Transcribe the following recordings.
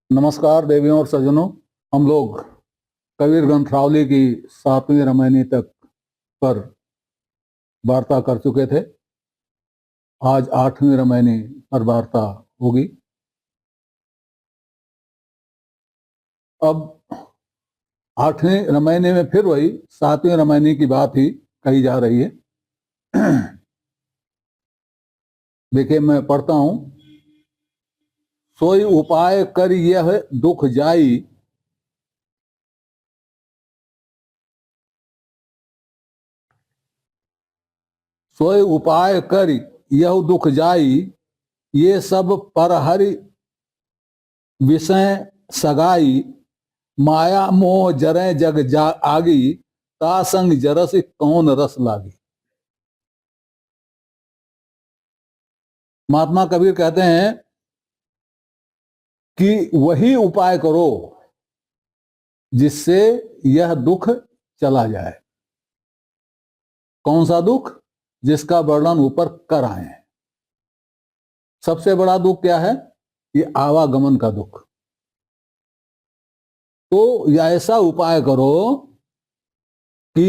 नमस्कार देवियों और सज्जनों। हम लोग कबीर ग्रंथावली की 7वीं रामायणी तक पर वार्ता कर चुके थे। आज 8वीं रामायणी पर वार्ता होगी। अब 8वीं रामायणी में फिर वही 7वीं रामायणी की बात ही कही जा रही है। देखिए, मैं पढ़ता हूं। सोई उपाय कर यह दुख जाई, सोई उपाय कर यह दुख जाई, ये सब पर हरि विषय सगाई, माया मोह जरे जग जा आगी, ता संग जरस कौन रस लागी। महात्मा कबीर कहते हैं कि वही उपाय करो जिससे यह दुख चला जाए। कौन सा दुख? जिसका वर्णन ऊपर कर आए हैं। सबसे बड़ा दुख क्या है? ये आवागमन का दुख। तो ऐसा उपाय करो कि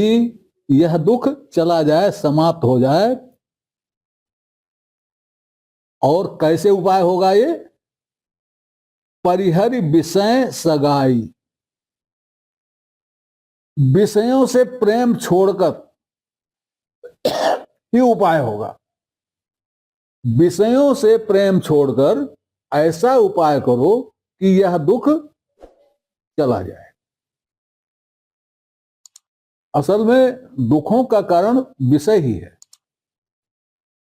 यह दुख चला जाए, समाप्त हो जाए। और कैसे उपाय होगा ये? परिहरि विषय सगाई, विषयों से प्रेम छोड़कर ही उपाय होगा। विषयों से प्रेम छोड़कर ऐसा उपाय करो कि यह दुख चला जाए। असल में दुखों का कारण विषय ही है।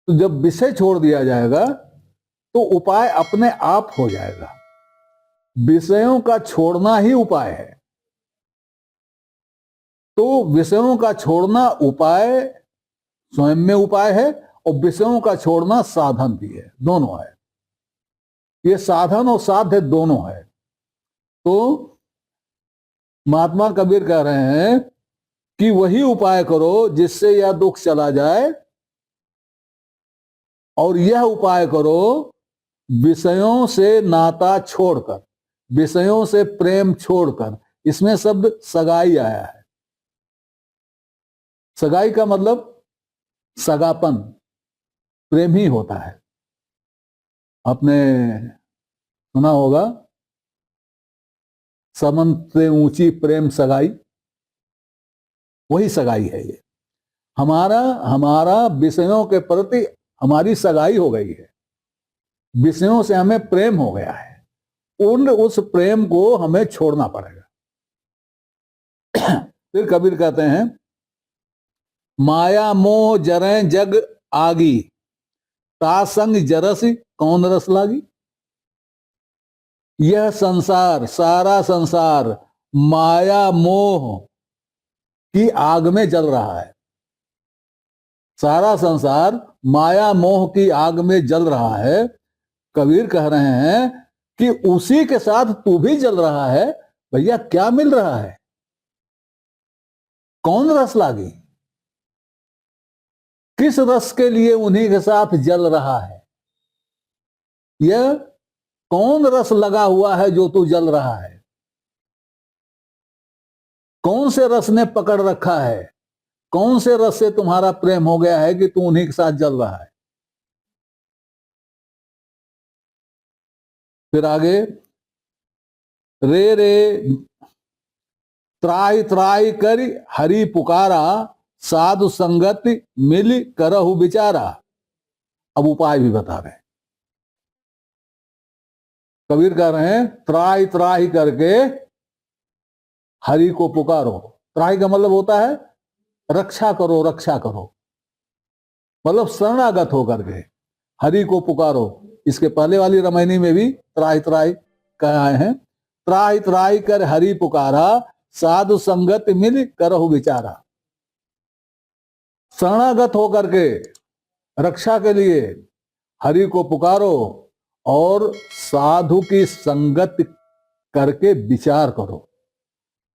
तो जब विषय छोड़ दिया जाएगा तो उपाय अपने आप हो जाएगा। विषयों का छोड़ना ही उपाय है। तो विषयों का छोड़ना उपाय स्वयं में उपाय है और विषयों का छोड़ना साधन भी है। दोनों है। ये साधन और साध्य दोनों है। तो महात्मा कबीर कह रहे हैं कि वही उपाय करो जिससे यह दुख चला जाए, और यह उपाय करो विषयों से नाता छोड़कर, विषयों से प्रेम छोड़कर। इसमें शब्द सगाई आया है। सगाई का मतलब सगापन, प्रेम ही होता है। आपने सुना होगा, समन से ऊंची प्रेम सगाई। वही सगाई है ये। हमारा विषयों के प्रति हमारी सगाई हो गई है। विषयों से हमें प्रेम हो गया है। उस प्रेम को हमें छोड़ना पड़ेगा। फिर कबीर कहते हैं, माया मोह जरे जग आगी, ता संग जरस कौन रस लागी। यह संसार, सारा संसार माया मोह की आग में जल रहा है। सारा संसार माया मोह की आग में जल रहा है। कबीर कह रहे हैं कि उसी के साथ तू भी जल रहा है। भैया, क्या मिल रहा है? कौन रस लागी? किस रस के लिए उन्हीं के साथ जल रहा है? यह कौन रस लगा हुआ है जो तू जल रहा है? कौन से रस ने पकड़ रखा है? कौन से रस से तुम्हारा प्रेम हो गया है कि तू उन्हीं के साथ जल रहा है? फिर आगे, रे रे त्राई त्राई कर हरि पुकारा, साधु संगति मिल करहु विचारा। अब उपाय भी बता रहे हैं। कबीर कह रहे हैं, त्राई त्राई करके हरि को पुकारो। त्राई का मतलब होता है रक्षा करो, रक्षा करो। मतलब शरणागत होकर के हरि को पुकारो। इसके पहले वाली रामायणी में भी त्राई त्राई कह आए हैं। त्राई त्राई कर हरि पुकारा, साधु संगत मिल करहु विचारा। शरणागत होकर के रक्षा के लिए हरि को पुकारो और साधु की संगत करके विचार करो,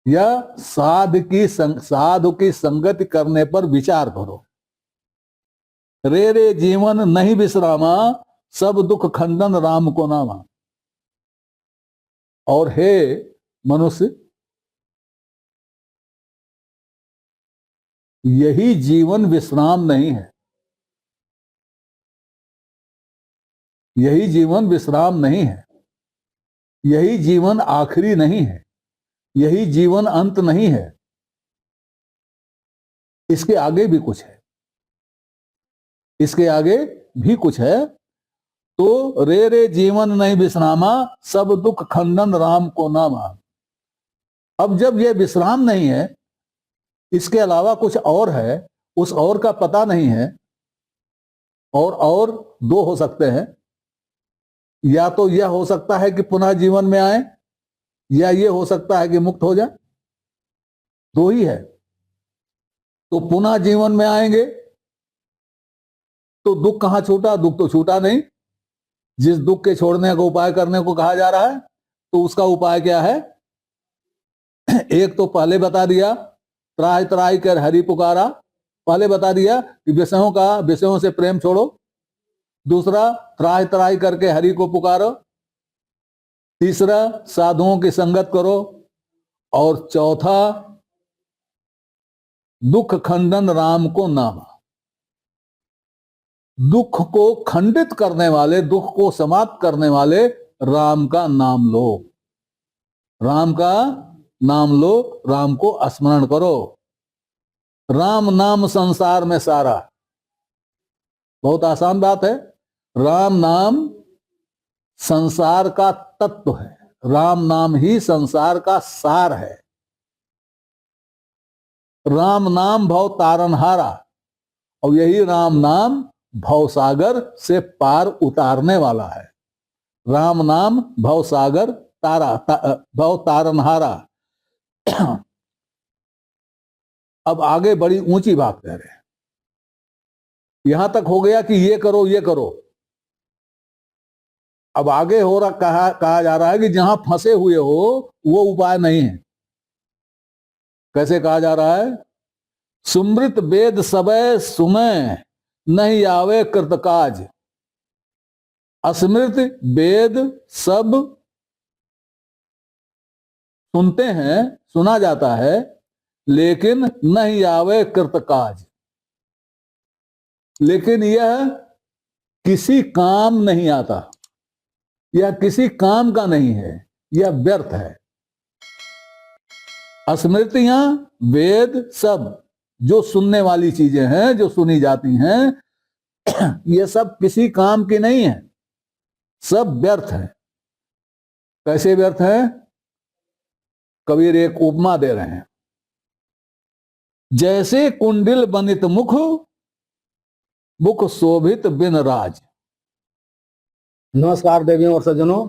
या साधु की संगति करने पर विचार करो। रे रे जीवन नहीं विश्रामा, सब दुख खंडन राम को नामा। और हे मनुष्य, यही जीवन विश्राम नहीं है, यही जीवन विश्राम नहीं है, यही जीवन आखिरी नहीं है, यही जीवन अंत नहीं है, इसके आगे भी कुछ है, इसके आगे भी कुछ है। तो रे रे जीवन नहीं विश्रामा, सब दुख खंडन राम को नामा। अब जब यह विश्राम नहीं है, इसके अलावा कुछ और है, उस और का पता नहीं है। और दो हो सकते हैं, या तो यह हो सकता है कि पुनः जीवन में आए, या यह हो सकता है कि मुक्त हो जाए, दो ही है। तो पुनः जीवन में आएंगे तो दुख कहां छूटा? दुख तो छूटा नहीं। जिस दुख के छोड़ने का उपाय करने को कहा जा रहा है, तो उसका उपाय क्या है? एक तो पहले बता दिया, त्राहि त्राहि कर हरि पुकारा, पहले बता दिया कि विषयों से प्रेम छोड़ो। दूसरा, त्राहि त्राहि करके हरि को पुकारो। तीसरा, साधुओं की संगत करो। और चौथा, दुख खंडन राम को नामा। दुख को खंडित करने वाले, दुख को समाप्त करने वाले राम का नाम लो, राम का नाम लो, राम को स्मरण करो। राम नाम संसार में सारा। बहुत आसान बात है। राम नाम संसार का तत्व है, राम नाम ही संसार का सार है। राम नाम भव तारनहारा, और यही राम नाम भवसागर से पार उतारने वाला है। राम नाम भवसागर भव तारनहारा। अब आगे बड़ी ऊंची बात कह रहे हैं। यहां तक हो गया कि ये करो ये करो। अब आगे हो रहा कहा जा रहा है कि जहां फंसे हुए हो वो उपाय नहीं है। कैसे कहा जा रहा है? सुमृत वेद सबय सुमय, नहीं आवे कृतकाज। अस्मृत वेद सब सुनते हैं, सुना जाता है, लेकिन नहीं आवे कृतकाज। लेकिन यह किसी काम नहीं आता, यह किसी काम का नहीं है, यह व्यर्थ है। स्मृतियां, वेद सब जो सुनने वाली चीजें हैं, जो सुनी जाती हैं, ये सब किसी काम की नहीं है, सब व्यर्थ है। कैसे व्यर्थ है? कबीर एक उपमा दे रहे हैं। जैसे कुंडिल बनित मुख, मुख शोभित बिन राज। नमस्कार देवियों और सज्जनों,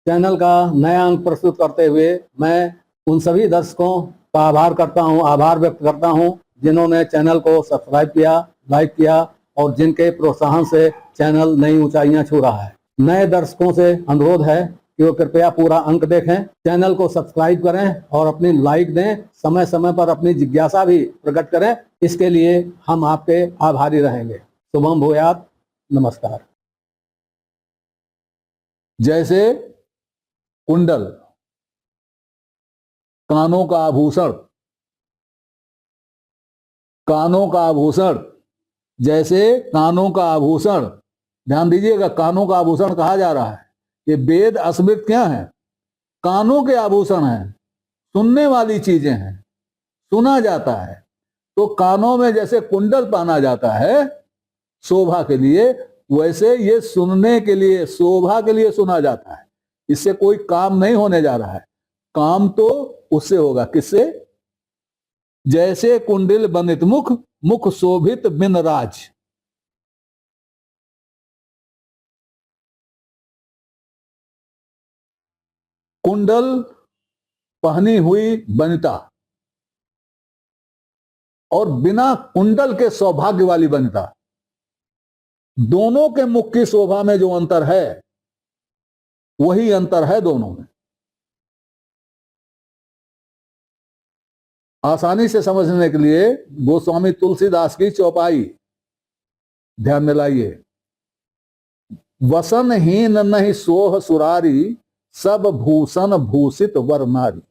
चैनल का नया अंक प्रस्तुत करते हुए मैं उन सभी दर्शकों का आभार व्यक्त करता हूं जिन्होंने चैनल को सब्सक्राइब किया, लाइक किया और जिनके प्रोत्साहन से चैनल नई ऊंचाइयां छू रहा है। नए दर्शकों से अनुरोध है कि वो कृपया पूरा अंक देखें, चैनल को सब्सक्राइब करें और अपनी लाइक दें। समय समय पर अपनी जिज्ञासा भी प्रकट करें, इसके लिए हम आपके आभारी रहेंगे। शुभम भूयात। नमस्कार। जैसे कुंडल, कानों का आभूषण, कानों का आभूषण, जैसे कानों का आभूषण। ध्यान दीजिएगा, कानों का आभूषण कहा जा रहा है। ये वेद अस्मृत क्या है? कानों के आभूषण हैं, सुनने वाली चीजें हैं, सुना जाता है। तो कानों में जैसे कुंडल पहना जाता है शोभा के लिए, वैसे ये सुनने के लिए, शोभा के लिए सुना जाता है। इससे कोई काम नहीं होने जा रहा है। काम तो उससे होगा। किससे? जैसे कुंडिल बनित मुख, मुख शोभित बिन राज। कुंडल पहनी हुई वनिता और बिना कुंडल के सौभाग्य वाली वनिता, दोनों के मुख की शोभा में जो अंतर है, वही अंतर है दोनों में। आसानी से समझने के लिए गोस्वामी तुलसीदास की चौपाई ध्यान में लाइए। वसनहीन नहीं सोह सुरारी, सब भूषण भूषित वर नारी।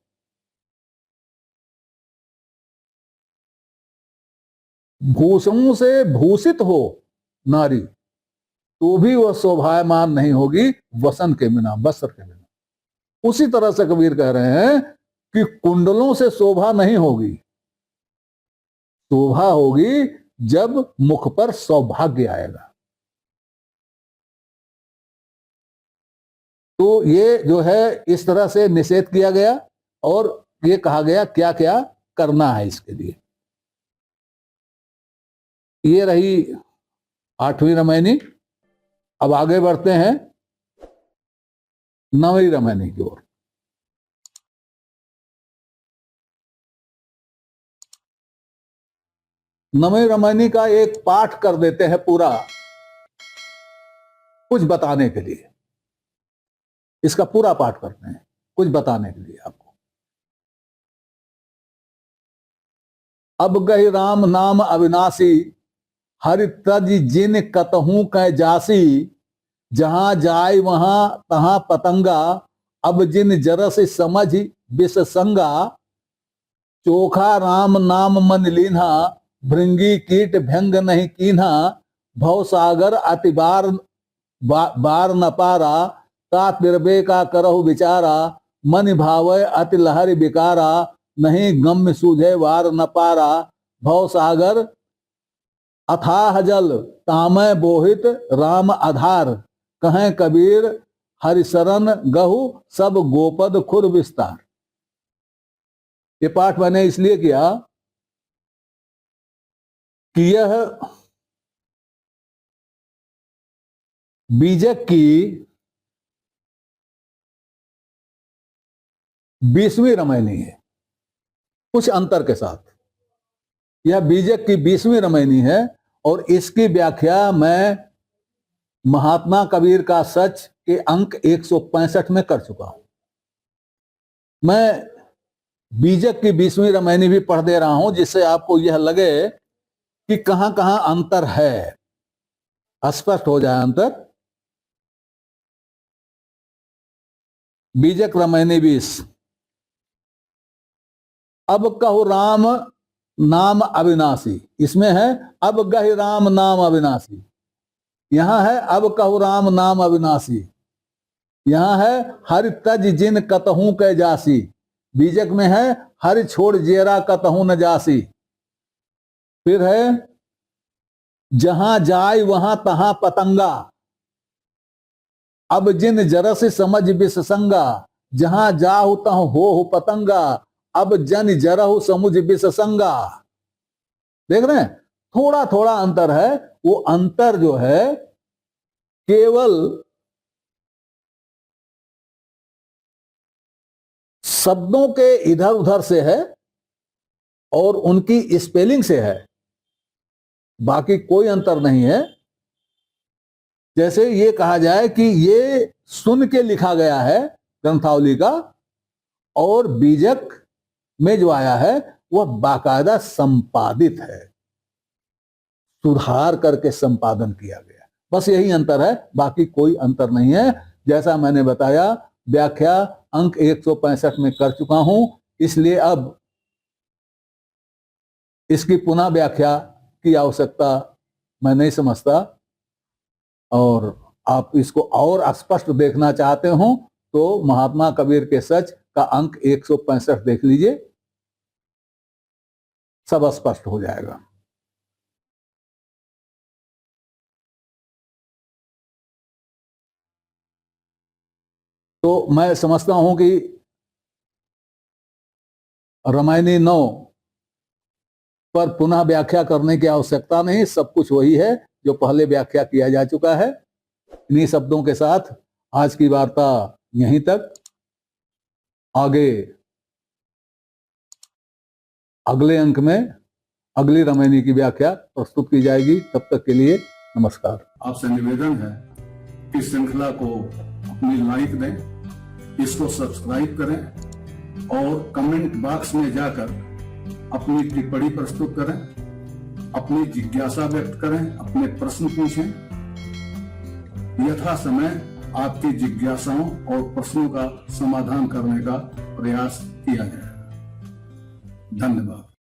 भूषणों से भूषित हो नारी तो भी वह शोभायमान नहीं होगी वसन के बिना, वस्त्र के बिना। उसी तरह से कबीर कह रहे हैं कि कुंडलों से शोभा नहीं होगी, शोभा होगी जब मुख पर सौभाग्य आएगा। तो ये जो है इस तरह से निषेध किया गया और ये कहा गया क्या क्या करना है इसके लिए। ये रही 8वीं रामायणी। अब आगे बढ़ते हैं 9वीं रामायणी की ओर। नवीं रामायणी का एक पाठ कर देते हैं पूरा, कुछ बताने के लिए। इसका पूरा पाठ करते हैं कुछ बताने के लिए आपको। अब गहि राम नाम अविनाशी, हरि तज जिन कतहूं कै जासी, जहां जाय वहां तहां पतंगा, अब जिन जरस समझ विष संगा, चोखा राम नाम मन लीन्हा, भृंगी कीट भंग नहीं कीन्हा, भव सागर अति बार न पारा, ता तिरबे का करहु विचारा, मन भावय अति लहरि बिकारा, नहीं गम्य सूझे वार न पारा, भव सागर अथाह जल तामय बोहित राम आधार, कहें कबीर हरिशरण गहु सब गोपद खुर विस्तार। ये पाठ मैंने इसलिए किया कि यह बीजक की 20वीं रामायणी है, कुछ अंतर के साथ। यह बीजक की 20वीं रामायणी है और इसकी व्याख्या मैं महात्मा कबीर का सच के अंक 165 में कर चुका हूं। मैं बीजक की 20वीं रामायणी भी पढ़ दे रहा हूं जिससे आपको यह लगे कि कहां कहां अंतर है, स्पष्ट हो जाए अंतर। बीजक रामायणी 20। अब कहु राम नाम अविनाशी, इसमें है अब गहि राम नाम अविनाशी, यहां है अब कहु राम नाम अविनाशी, यहां है हरि तज जिन कतहूं कै जासी, बीजक में है हरि छोड़ जेरा कतहूं न जासी। फिर है जहां जाय वहां तहां पतंगा, अब जिन जरस समझ विष संगा, जहां जाहु तहु हो पतंगा, अब जन जरहु समुझ विष संगा। देख रहे हैं थोड़ा थोड़ा अंतर है। वो अंतर जो है केवल शब्दों के इधर उधर से है और उनकी स्पेलिंग से है, बाकी कोई अंतर नहीं है। जैसे ये कहा जाए कि ये सुन के लिखा गया है ग्रंथावली का, और बीजक में जो आया है वह बाकायदा संपादित है, सुधार करके संपादन किया गया। बस यही अंतर है, बाकी कोई अंतर नहीं है। जैसा मैंने बताया व्याख्या अंक 165 में कर चुका हूं, इसलिए अब इसकी पुनः व्याख्या की आवश्यकता मैं नहीं समझता। और आप इसको और स्पष्ट देखना चाहते हो तो महात्मा कबीर के सच का अंक 165 देख लीजिए, सब स्पष्ट हो जाएगा। तो मैं समझता हूं कि रामायणी 9 पर पुनः व्याख्या करने की आवश्यकता नहीं, सब कुछ वही है जो पहले व्याख्या किया जा चुका है। इन्हीं शब्दों के साथ आज की वार्ता यहीं तक। आगे अगले अंक में अगली रामायणी की व्याख्या प्रस्तुत की जाएगी। तब तक के लिए नमस्कार। आपसे निवेदन है कि श्रृंखला को अपनी लाइक दें, इसको सब्सक्राइब करें और कमेंट बॉक्स में जाकर अपनी टिप्पणी प्रस्तुत करें, अपनी जिज्ञासा व्यक्त करें, अपने प्रश्न पूछें। यथा समय आपकी जिज्ञासाओं और प्रश्नों का समाधान करने का प्रयास किया जाएगा। धन्यवाद।